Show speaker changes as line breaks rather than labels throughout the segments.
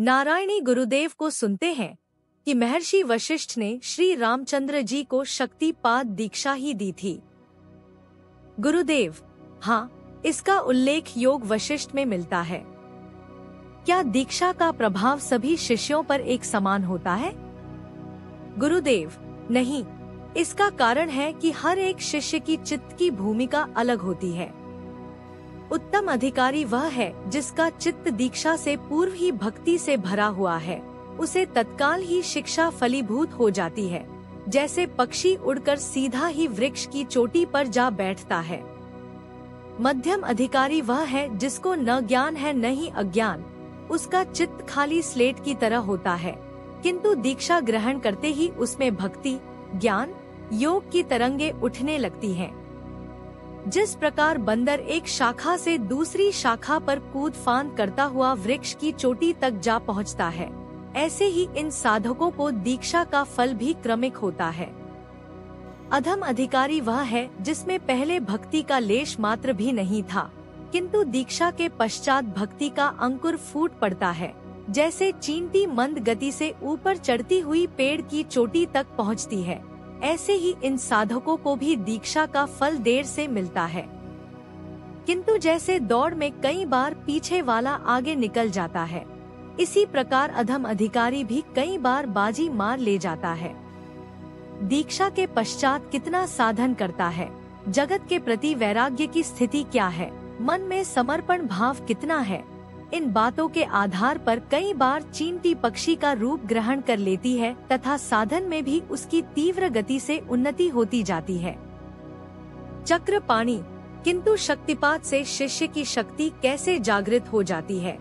नारायणी गुरुदेव को सुनते हैं कि महर्षि वशिष्ठ ने श्री रामचंद्र जी को शक्तिपात दीक्षा ही दी थी। गुरुदेव, हाँ, इसका उल्लेख योग वशिष्ठ में मिलता है। क्या दीक्षा का प्रभाव सभी शिष्यों पर एक समान होता है? गुरुदेव, नहीं। इसका कारण है कि हर एक शिष्य की चित्त की भूमिका अलग होती है। उत्तम अधिकारी वह है जिसका चित्त दीक्षा से पूर्व ही भक्ति से भरा हुआ है। उसे तत्काल ही शिक्षा फलीभूत हो जाती है, जैसे पक्षी उड़कर सीधा ही वृक्ष की चोटी पर जा बैठता है। मध्यम अधिकारी वह है जिसको न ज्ञान है न ही अज्ञान। उसका चित्त खाली स्लेट की तरह होता है, किंतु दीक्षा ग्रहण करते ही उसमें भक्ति, ज्ञान, योग की तरंगे उठने लगती हैं। जिस प्रकार बंदर एक शाखा से दूसरी शाखा पर कूद फांद करता हुआ वृक्ष की चोटी तक जा पहुंचता है, ऐसे ही इन साधकों को दीक्षा का फल भी क्रमिक होता है। अधम अधिकारी वह है जिसमें पहले भक्ति का लेश मात्र भी नहीं था, किंतु दीक्षा के पश्चात भक्ति का अंकुर फूट पड़ता है। जैसे चींटी मंद गति से ऊपर चढ़ती हुई पेड़ की चोटी तक पहुंचती है, ऐसे ही इन साधकों को भी दीक्षा का फल देर से मिलता है। किंतु जैसे दौड़ में कई बार पीछे वाला आगे निकल जाता है, इसी प्रकार अधम अधिकारी भी कई बार बाजी मार ले जाता है। दीक्षा के पश्चात कितना साधन करता है, जगत के प्रति वैराग्य की स्थिति क्या है, मन में समर्पण भाव कितना है, इन बातों के आधार पर कई बार चींटी पक्षी का रूप ग्रहण कर लेती है तथा साधन में भी उसकी तीव्र गति से उन्नति होती जाती है। चक्रपाणी, किंतु शक्तिपात से शिष्य की शक्ति कैसे जागृत हो जाती है?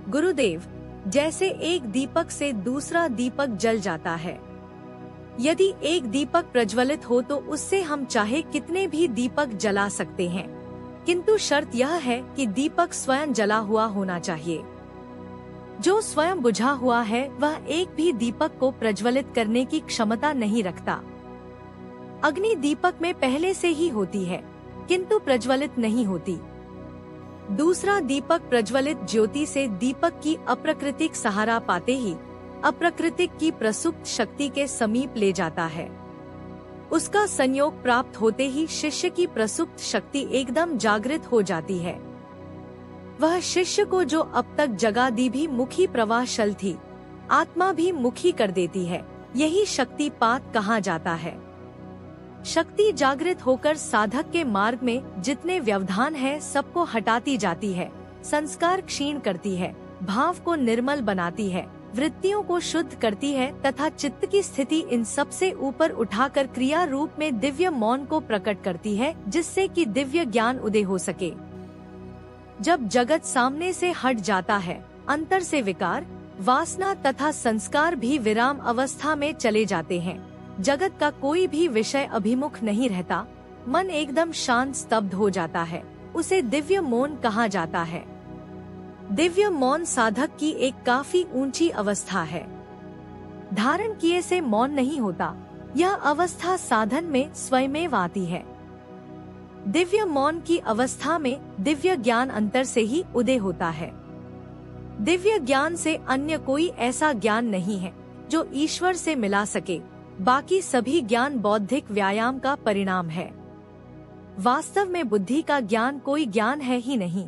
गुरुदेव, जैसे एक दीपक से दूसरा दीपक जल जाता है। यदि एक दीपक प्रज्वलित हो तो उससे हम चाहे कितने भी दीपक जला सकते हैं, किंतु शर्त यह है कि दीपक स्वयं जला हुआ होना चाहिए। जो स्वयं बुझा हुआ है वह एक भी दीपक को प्रज्वलित करने की क्षमता नहीं रखता। अग्नि दीपक में पहले से ही होती है, किंतु प्रज्वलित नहीं होती। दूसरा दीपक प्रज्वलित ज्योति से दीपक की अप्राकृतिक सहारा पाते ही अप्राकृतिक की प्रसुप्त शक्ति के समीप ले जाता है। उसका संयोग प्राप्त होते ही शिष्य की प्रसुप्त शक्ति एकदम जागृत हो जाती है। वह शिष्य को जो अब तक जगादी भी मुखी प्रवाहशल थी, आत्मा भी मुखी कर देती है। यही शक्तिपात कहा जाता है। शक्ति जागृत होकर साधक के मार्ग में जितने व्यवधान है सबको हटाती जाती है, संस्कार क्षीण करती है, भाव को निर्मल बनाती है, वृत्तियों को शुद्ध करती है तथा चित्त की स्थिति इन सब से ऊपर उठाकर क्रिया रूप में दिव्य मौन को प्रकट करती है, जिससे कि दिव्य ज्ञान उदय हो सके। जब जगत सामने से हट जाता है, अंतर से विकार, वासना तथा संस्कार भी विराम अवस्था में चले जाते हैं। जगत का कोई भी विषय अभिमुख नहीं रहता, मन एकदम शांत स्तब्ध हो जाता है, उसे दिव्य मौन कहा जाता है। दिव्य मौन साधक की एक काफी ऊंची अवस्था है। धारण किए से मौन नहीं होता, यह अवस्था साधन में स्वयमेव आती है। दिव्य मौन की अवस्था में दिव्य ज्ञान अंतर से ही उदय होता है। दिव्य ज्ञान से अन्य कोई ऐसा ज्ञान नहीं है जो ईश्वर से मिला सके। बाकी सभी ज्ञान बौद्धिक व्यायाम का परिणाम है। वास्तव में बुद्धि का ज्ञान कोई ज्ञान है ही नहीं।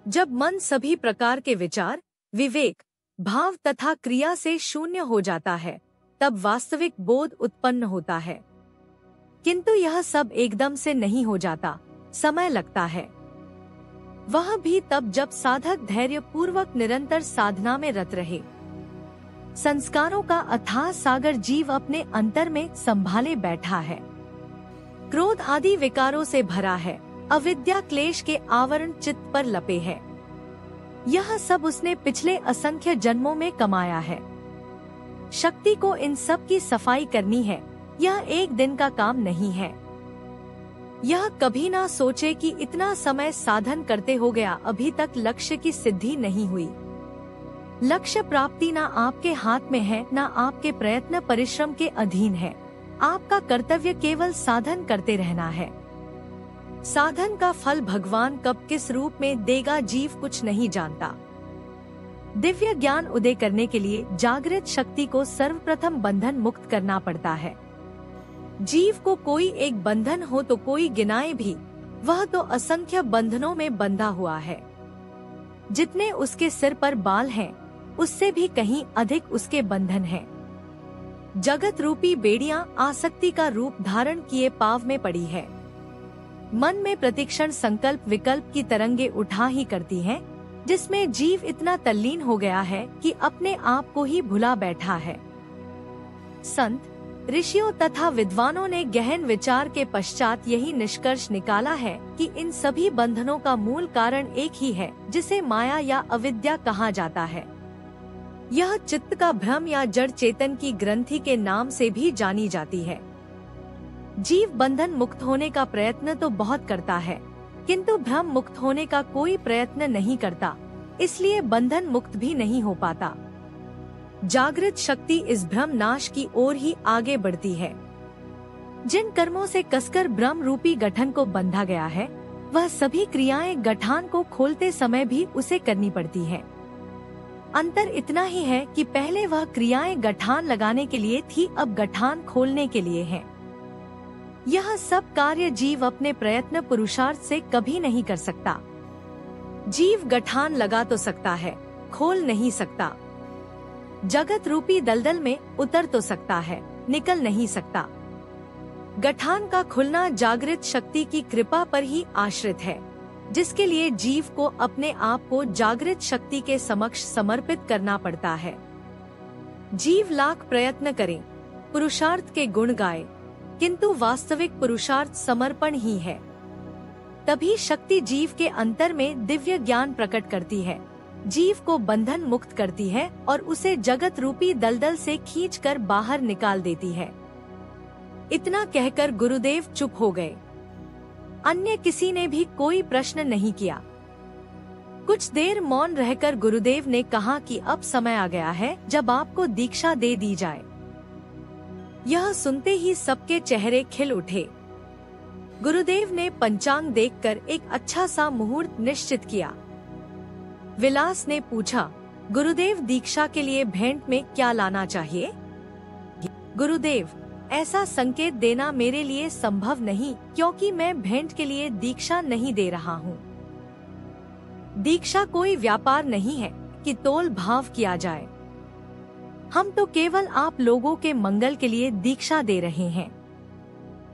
जब मन सभी प्रकार के विचार, विवेक, भाव तथा क्रिया से शून्य हो जाता है, तब वास्तविक बोध उत्पन्न होता है। किंतु यह सब एकदम से नहीं हो जाता, समय लगता है। वह भी तब जब साधक धैर्य पूर्वक निरंतर साधना में रत रहे। संस्कारों का अथाह सागर जीव अपने अंतर में संभाले बैठा है। क्रोध आदि विकारों से भरा है, अविद्या क्लेश के आवरण चित्त पर लपे है। यह सब उसने पिछले असंख्य जन्मों में कमाया है। शक्ति को इन सब की सफाई करनी है, यह एक दिन का काम नहीं है। यह कभी ना सोचे कि इतना समय साधन करते हो गया, अभी तक लक्ष्य की सिद्धि नहीं हुई। लक्ष्य प्राप्ति ना आपके हाथ में है, ना आपके प्रयत्न परिश्रम के अधीन है। आपका कर्तव्य केवल साधन करते रहना है। साधन का फल भगवान कब किस रूप में देगा जीव कुछ नहीं जानता। दिव्य ज्ञान उदय करने के लिए जागृत शक्ति को सर्वप्रथम बंधन मुक्त करना पड़ता है। जीव को कोई एक बंधन हो तो कोई गिनाए भी, वह तो असंख्य बंधनों में बंधा हुआ है। जितने उसके सिर पर बाल हैं, उससे भी कहीं अधिक उसके बंधन हैं। जगत रूपी बेड़ियां आसक्ति का रूप धारण किए पाव में पड़ी है। मन में प्रतिक्षण संकल्प विकल्प की तरंगे उठा ही करती हैं, जिसमें जीव इतना तल्लीन हो गया है कि अपने आप को ही भुला बैठा है। संत, ऋषियों तथा विद्वानों ने गहन विचार के पश्चात यही निष्कर्ष निकाला है कि इन सभी बंधनों का मूल कारण एक ही है, जिसे माया या अविद्या कहा जाता है। यह चित्त का भ्रम या जड़ चेतन की ग्रंथि के नाम से भी जानी जाती है। जीव बंधन मुक्त होने का प्रयत्न तो बहुत करता है, किंतु भ्रम मुक्त होने का कोई प्रयत्न नहीं करता, इसलिए बंधन मुक्त भी नहीं हो पाता। जागृत शक्ति इस भ्रम नाश की ओर ही आगे बढ़ती है। जिन कर्मों से कसकर ब्रह्म रूपी गठन को बंधा गया है, वह सभी क्रियाएं गठान को खोलते समय भी उसे करनी पड़ती है। अंतर इतना ही है कि पहले वह क्रियाएं गठान लगाने के लिए थी, अब गठान खोलने के लिए है। यह सब कार्य जीव अपने प्रयत्न पुरुषार्थ से कभी नहीं कर सकता। जीव गठान लगा तो सकता है, खोल नहीं सकता। जगत रूपी दलदल में उतर तो सकता है, निकल नहीं सकता। गठान का खुलना जागृत शक्ति की कृपा पर ही आश्रित है, जिसके लिए जीव को अपने आप को जागृत शक्ति के समक्ष समर्पित करना पड़ता है। जीव लाख प्रयत्न करे, पुरुषार्थ के गुण गाए, किंतु वास्तविक पुरुषार्थ समर्पण ही है। तभी शक्ति जीव के अंतर में दिव्य ज्ञान प्रकट करती है, जीव को बंधन मुक्त करती है और उसे जगत रूपी दलदल से खींचकर बाहर निकाल देती है। इतना कहकर गुरुदेव चुप हो गए। अन्य किसी ने भी कोई प्रश्न नहीं किया। कुछ देर मौन रहकर गुरुदेव ने कहा कि अब समय आ गया है जब आपको दीक्षा दे दी जाए। यह सुनते ही सबके चेहरे खिल उठे। गुरुदेव ने पंचांग देखकर एक अच्छा सा मुहूर्त निश्चित किया। विलास ने पूछा, गुरुदेव दीक्षा के लिए भेंट में क्या लाना चाहिए? गुरुदेव, ऐसा संकेत देना मेरे लिए संभव नहीं, क्योंकि मैं भेंट के लिए दीक्षा नहीं दे रहा हूँ। दीक्षा कोई व्यापार नहीं है कि तोल भाव किया जाए। हम तो केवल आप लोगों के मंगल के लिए दीक्षा दे रहे हैं।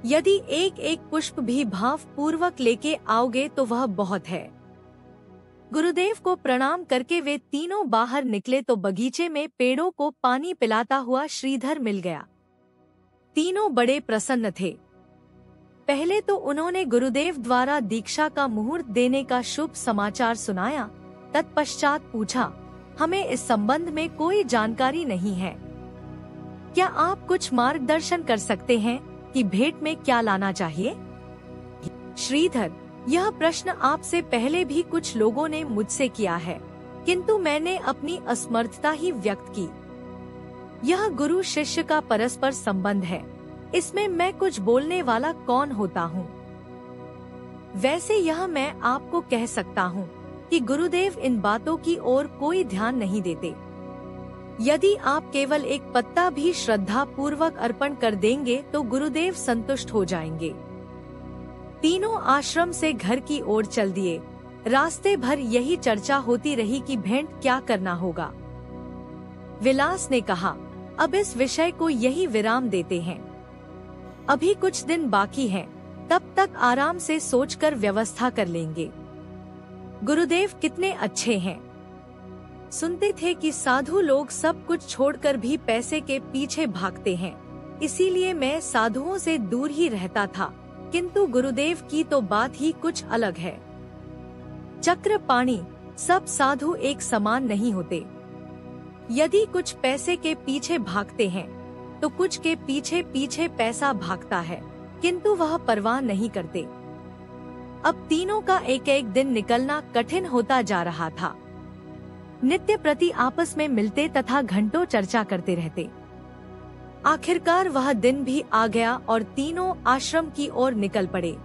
यदि एक एक पुष्प भी भाव पूर्वक लेके आओगे तो वह बहुत है। गुरुदेव को प्रणाम करके वे तीनों बाहर निकले तो बगीचे में पेड़ों को पानी पिलाता हुआ श्रीधर मिल गया। तीनों बड़े प्रसन्न थे। पहले तो उन्होंने गुरुदेव द्वारा दीक्षा का मुहूर्त देने का शुभ समाचार सुनाया। तत्पश्चात पूछा, हमें इस संबंध में कोई जानकारी नहीं है, क्या आप कुछ मार्गदर्शन कर सकते हैं कि भेंट में क्या लाना चाहिए? श्रीधर, यह प्रश्न आपसे पहले भी कुछ लोगों ने मुझसे किया है, किंतु मैंने अपनी असमर्थता ही व्यक्त की। यह गुरु शिष्य का परस्पर संबंध है, इसमें मैं कुछ बोलने वाला कौन होता हूँ। वैसे यह मैं आपको कह सकता हूँ कि गुरुदेव इन बातों की ओर कोई ध्यान नहीं देते। यदि आप केवल एक पत्ता भी श्रद्धा पूर्वक अर्पण कर देंगे तो गुरुदेव संतुष्ट हो जाएंगे। तीनों आश्रम से घर की ओर चल दिए। रास्ते भर यही चर्चा होती रही कि भेंट क्या करना होगा। विलास ने कहा, अब इस विषय को यही विराम देते हैं। अभी कुछ दिन बाकी हैं, तब तक आराम से सोचकर व्यवस्था कर लेंगे। गुरुदेव कितने अच्छे हैं। सुनते थे कि साधु लोग सब कुछ छोड़कर भी पैसे के पीछे भागते हैं, इसीलिए मैं साधुओं से दूर ही रहता था, किंतु गुरुदेव की तो बात ही कुछ अलग है। चक्रपाणी, सब साधु एक समान नहीं होते। यदि कुछ पैसे के पीछे भागते हैं तो कुछ के पीछे पीछे पैसा भागता है, किंतु वह परवाह नहीं करते। अब तीनों का एक एक दिन निकलना कठिन होता जा रहा था। नित्य प्रति आपस में मिलते तथा घंटों चर्चा करते रहते। आखिरकार वह दिन भी आ गया और तीनों आश्रम की ओर निकल पड़े।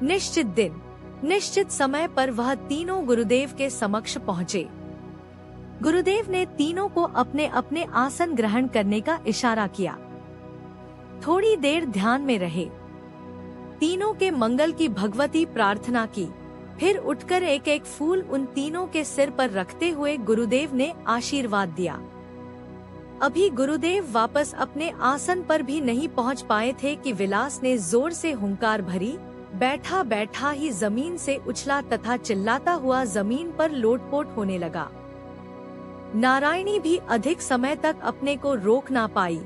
निश्चित दिन, निश्चित समय पर वह तीनों गुरुदेव के समक्ष पहुँचे। गुरुदेव ने तीनों को अपने अपने आसन ग्रहण करने का इशारा किया। थोड़ी देर ध्यान में रहे, तीनों के मंगल की भगवती प्रार्थना की, फिर उठकर एक एक फूल उन तीनों के सिर पर रखते हुए गुरुदेव ने आशीर्वाद दिया। अभी गुरुदेव वापस अपने आसन पर भी नहीं पहुंच पाए थे कि विलास ने जोर से हुंकार भरी। बैठा बैठा ही जमीन से उछला तथा चिल्लाता हुआ जमीन पर लोटपोट होने लगा। नारायणी भी अधिक समय तक अपने को रोक ना पाई।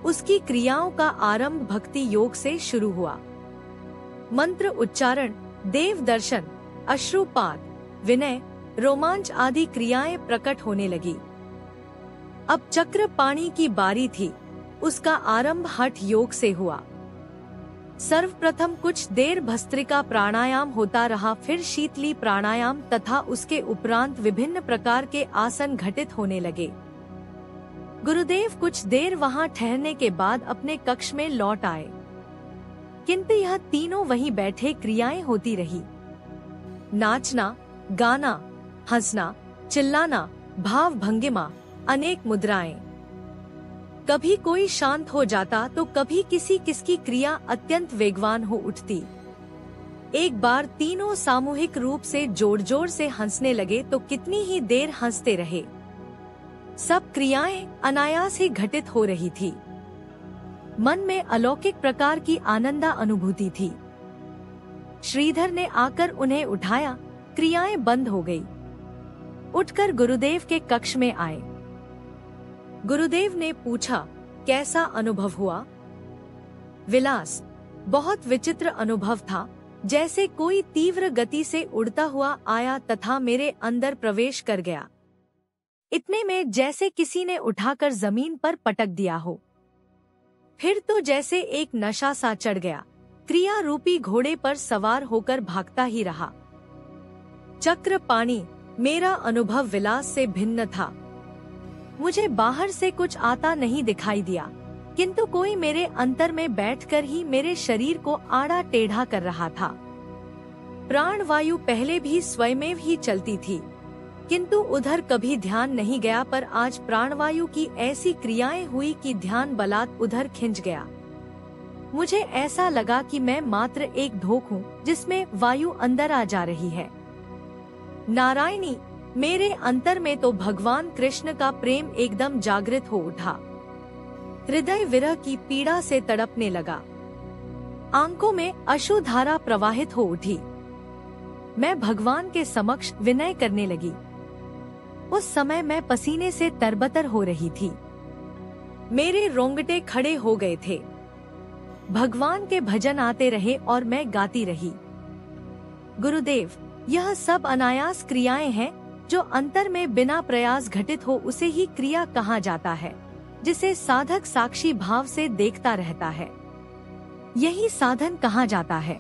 उसकी क्रियाओं का आरंभ भक्ति योग से शुरू हुआ। मंत्र उच्चारण, देव दर्शन, अश्रुपात, विनय, रोमांच आदि क्रियाएं प्रकट होने लगी। अब चक्रपाणी की बारी थी। उसका आरंभ हठ योग से हुआ। सर्वप्रथम कुछ देर भस्त्रिका प्राणायाम होता रहा, फिर शीतली प्राणायाम तथा उसके उपरांत विभिन्न प्रकार के आसन घटित होने लगे। गुरुदेव कुछ देर वहां ठहरने के बाद अपने कक्ष में लौट आए, किंतु यह तीनों वहीं बैठे क्रियाएं होती रही। नाचना, गाना, हंसना, चिल्लाना, भाव भंगिमा, अनेक मुद्राएं। कभी कोई शांत हो जाता तो कभी किसी किसकी क्रिया अत्यंत वेगवान हो उठती। एक बार तीनों सामूहिक रूप से जोर जोर से हंसने लगे तो कितनी ही देर हंसते रहे। सब क्रियाएं अनायास ही घटित हो रही थी। मन में अलौकिक प्रकार की आनंदा अनुभूति थी। श्रीधर ने आकर उन्हें उठाया, क्रियाएं बंद हो गई। उठकर गुरुदेव के कक्ष में आए। गुरुदेव ने पूछा, कैसा अनुभव हुआ? विलास, बहुत विचित्र अनुभव था, जैसे कोई तीव्र गति से उड़ता हुआ आया तथा मेरे अंदर प्रवेश कर गया। इतने में जैसे किसी ने उठाकर जमीन पर पटक दिया हो। फिर तो जैसे एक नशा सा चढ़ गया। क्रिया रूपी घोड़े पर सवार होकर भागता ही रहा। चक्रपाणी, मेरा अनुभव विलास से भिन्न था। मुझे बाहर से कुछ आता नहीं दिखाई दिया, किंतु कोई मेरे अंतर में बैठकर ही मेरे शरीर को आड़ा टेढ़ा कर रहा था। प्राण वायु पहले भी स्वयमेव ही चलती थी, किंतु उधर कभी ध्यान नहीं गया, पर आज प्राणवायु की ऐसी क्रियाएं हुई कि ध्यान बलात् उधर खिंच गया। मुझे ऐसा लगा कि मैं मात्र एक ढोक हूँ जिसमें वायु अंदर आ जा रही है। नारायणी, मेरे अंतर में तो भगवान कृष्ण का प्रेम एकदम जागृत हो उठा। हृदय विरह की पीड़ा से तड़पने लगा। आंखों में अश्रुधारा प्रवाहित हो उठी। मैं भगवान के समक्ष विनय करने लगी। उस समय मैं पसीने से तरबतर हो रही थी। मेरे रोंगटे खड़े हो गए थे। भगवान के भजन आते रहे और मैं गाती रही। गुरुदेव, यह सब अनायास क्रियाएं हैं जो अंतर में बिना प्रयास घटित हो, उसे ही क्रिया कहा जाता है, जिसे साधक साक्षी भाव से देखता रहता है। यही साधन कहा जाता है।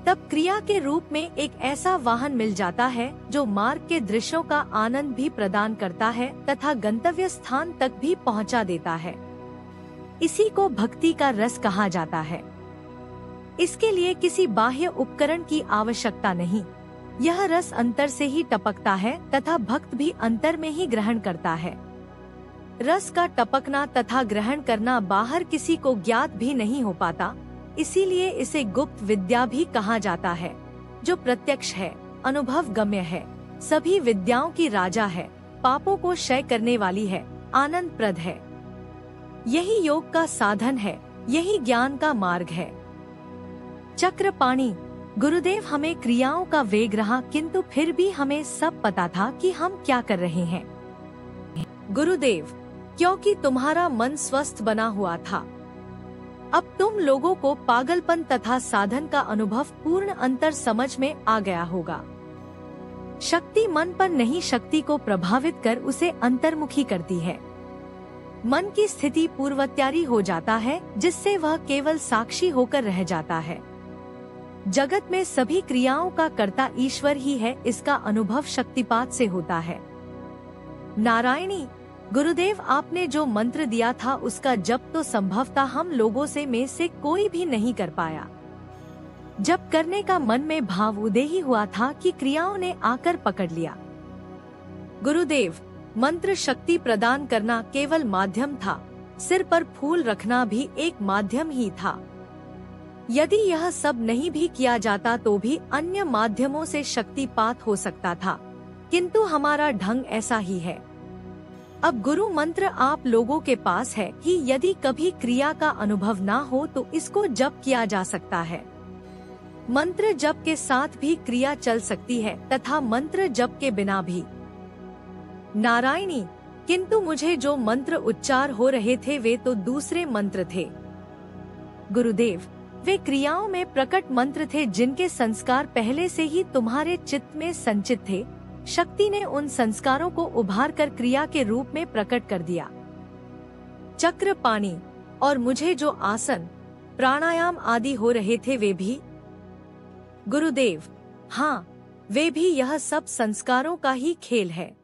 तब क्रिया के रूप में एक ऐसा वाहन मिल जाता है जो मार्ग के दृश्यों का आनंद भी प्रदान करता है तथा गंतव्य स्थान तक भी पहुंचा देता है। इसी को भक्ति का रस कहा जाता है। इसके लिए किसी बाह्य उपकरण की आवश्यकता नहीं। यह रस अंतर से ही टपकता है तथा भक्त भी अंतर में ही ग्रहण करता है। रस का टपकना तथा ग्रहण करना बाहर किसी को ज्ञात भी नहीं हो पाता, इसीलिए इसे गुप्त विद्या भी कहा जाता है, जो प्रत्यक्ष है, अनुभव गम्य है, सभी विद्याओं की राजा है, पापों को क्षय करने वाली है, आनंद प्रद है। यही योग का साधन है, यही ज्ञान का मार्ग है। चक्रपाणी, गुरुदेव, हमें क्रियाओं का वेग रहा, किंतु फिर भी हमें सब पता था कि हम क्या कर रहे हैं। गुरुदेव, क्योंकि तुम्हारा मन स्वस्थ बना हुआ था। अब तुम लोगों को पागलपन तथा साधन का अनुभव पूर्ण अंतर समझ में आ गया होगा। शक्ति मन पर नहीं, शक्ति को प्रभावित कर उसे अंतर्मुखी करती है। मन की स्थिति पूर्वत्यारी हो जाता है, जिससे वह केवल साक्षी होकर रह जाता है। जगत में सभी क्रियाओं का कर्ता ईश्वर ही है, इसका अनुभव शक्तिपात से होता है। नारायणी, गुरुदेव, आपने जो मंत्र दिया था उसका जप तो संभवतः हम लोगों में से कोई भी नहीं कर पाया। जप करने का मन में भाव उदय ही हुआ था कि क्रियाओं ने आकर पकड़ लिया। गुरुदेव, मंत्र शक्ति प्रदान करना केवल माध्यम था, सिर पर फूल रखना भी एक माध्यम ही था। यदि यह सब नहीं भी किया जाता तो भी अन्य माध्यमों से शक्तिपात हो सकता था, किंतु हमारा ढंग ऐसा ही है। अब गुरु मंत्र आप लोगों के पास है कि यदि कभी क्रिया का अनुभव ना हो तो इसको जप किया जा सकता है। मंत्र जप के साथ भी क्रिया चल सकती है तथा मंत्र जप के बिना भी। नारायणी, किंतु मुझे जो मंत्र उच्चार हो रहे थे वे तो दूसरे मंत्र थे। गुरुदेव, वे क्रियाओं में प्रकट मंत्र थे जिनके संस्कार पहले से ही तुम्हारे चित्त में संचित थे। शक्ति ने उन संस्कारों को उभार कर क्रिया के रूप में प्रकट कर दिया। चक्र पाणी और मुझे जो आसन प्राणायाम आदि हो रहे थे वे भी। गुरुदेव, हाँ, वे भी। यह सब संस्कारों का ही खेल है।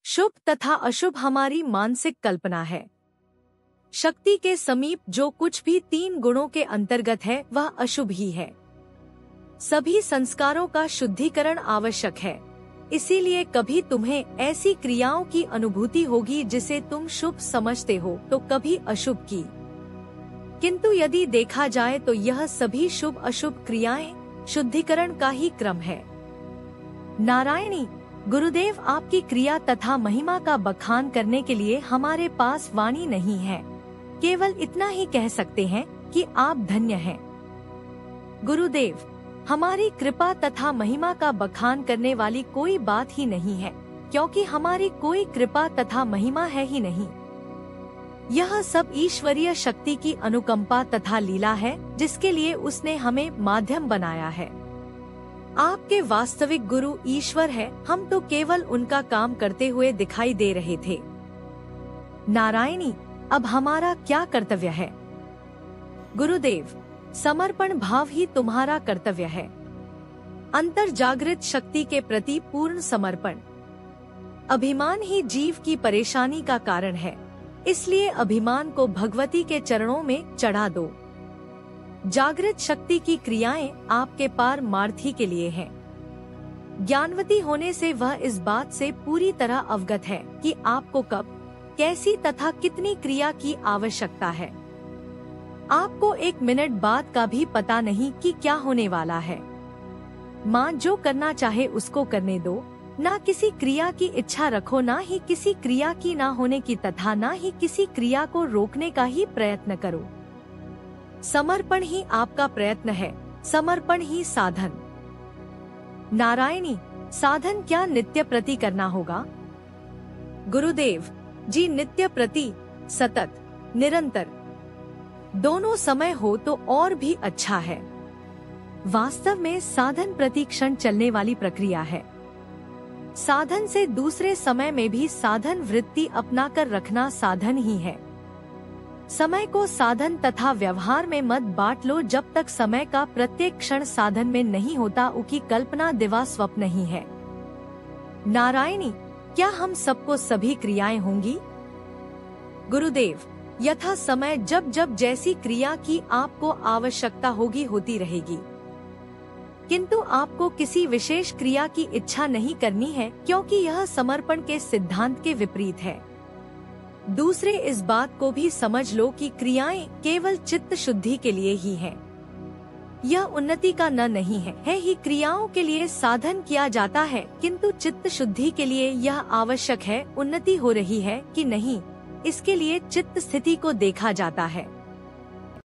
शुभ तथा अशुभ हमारी मानसिक कल्पना है। शक्ति के समीप जो कुछ भी 3 गुणों के अंतर्गत है वह अशुभ ही है। सभी संस्कारों का शुद्धिकरण आवश्यक है। इसीलिए कभी तुम्हें ऐसी क्रियाओं की अनुभूति होगी जिसे तुम शुभ समझते हो तो कभी अशुभ की, किंतु यदि देखा जाए तो यह सभी शुभ अशुभ क्रियाएं शुद्धिकरण का ही क्रम है। नारायणी, गुरुदेव, आपकी क्रिया तथा महिमा का बखान करने के लिए हमारे पास वाणी नहीं है। केवल इतना ही कह सकते हैं कि आप धन्य हैं। गुरुदेव, हमारी कृपा तथा महिमा का बखान करने वाली कोई बात ही नहीं है, क्योंकि हमारी कोई कृपा तथा महिमा है ही नहीं। यह सब ईश्वरीय शक्ति की अनुकंपा तथा लीला है, जिसके लिए उसने हमें माध्यम बनाया है। आपके वास्तविक गुरु ईश्वर है, हम तो केवल उनका काम करते हुए दिखाई दे रहे थे। नारायणी, अब हमारा क्या कर्तव्य है? गुरुदेव, समर्पण भाव ही तुम्हारा कर्तव्य है। अंतर जागृत शक्ति के प्रति पूर्ण समर्पण। अभिमान ही जीव की परेशानी का कारण है, इसलिए अभिमान को भगवती के चरणों में चढ़ा दो। जागृत शक्ति की क्रियाएं आपके पारमार्थी के लिए हैं। ज्ञानवती होने से वह इस बात से पूरी तरह अवगत है कि आपको कब, कैसी तथा कितनी क्रिया की आवश्यकता है। आपको 1 मिनट बाद का भी पता नहीं कि क्या होने वाला है। माँ जो करना चाहे उसको करने दो, ना किसी क्रिया की इच्छा रखो, ना ही किसी क्रिया की ना होने की तथा ना ही किसी क्रिया को रोकने का ही प्रयत्न करो। समर्पण ही आपका प्रयत्न है, समर्पण ही साधन। नारायणी, साधन क्या नित्य प्रति करना होगा? गुरुदेव जी, नित्य प्रति, सतत, निरंतर, दोनों समय हो तो और भी अच्छा है। वास्तव में साधन प्रति क्षण चलने वाली प्रक्रिया है। साधन से दूसरे समय में भी साधन वृत्ति अपनाकर रखना साधन ही है। समय को साधन तथा व्यवहार में मत बांट लो। जब तक समय का प्रत्येक क्षण साधन में नहीं होता, उसकी कल्पना दिवा स्वप्न ही है। नारायणी, क्या हम सबको सभी क्रियाएं होंगी? गुरुदेव, यथा समय जब जब जैसी क्रिया की आपको आवश्यकता होगी होती रहेगी, किंतु आपको किसी विशेष क्रिया की इच्छा नहीं करनी है, क्योंकि यह समर्पण के सिद्धांत के विपरीत है। दूसरे इस बात को भी समझ लो कि क्रियाएं केवल चित्त शुद्धि के लिए ही हैं। यह उन्नति का न नहीं है ही क्रियाओं के लिए साधन किया जाता है, किंतु चित्त शुद्धि के लिए यह आवश्यक है। उन्नति हो रही है कि नहीं, इसके लिए चित्त स्थिति को देखा जाता है।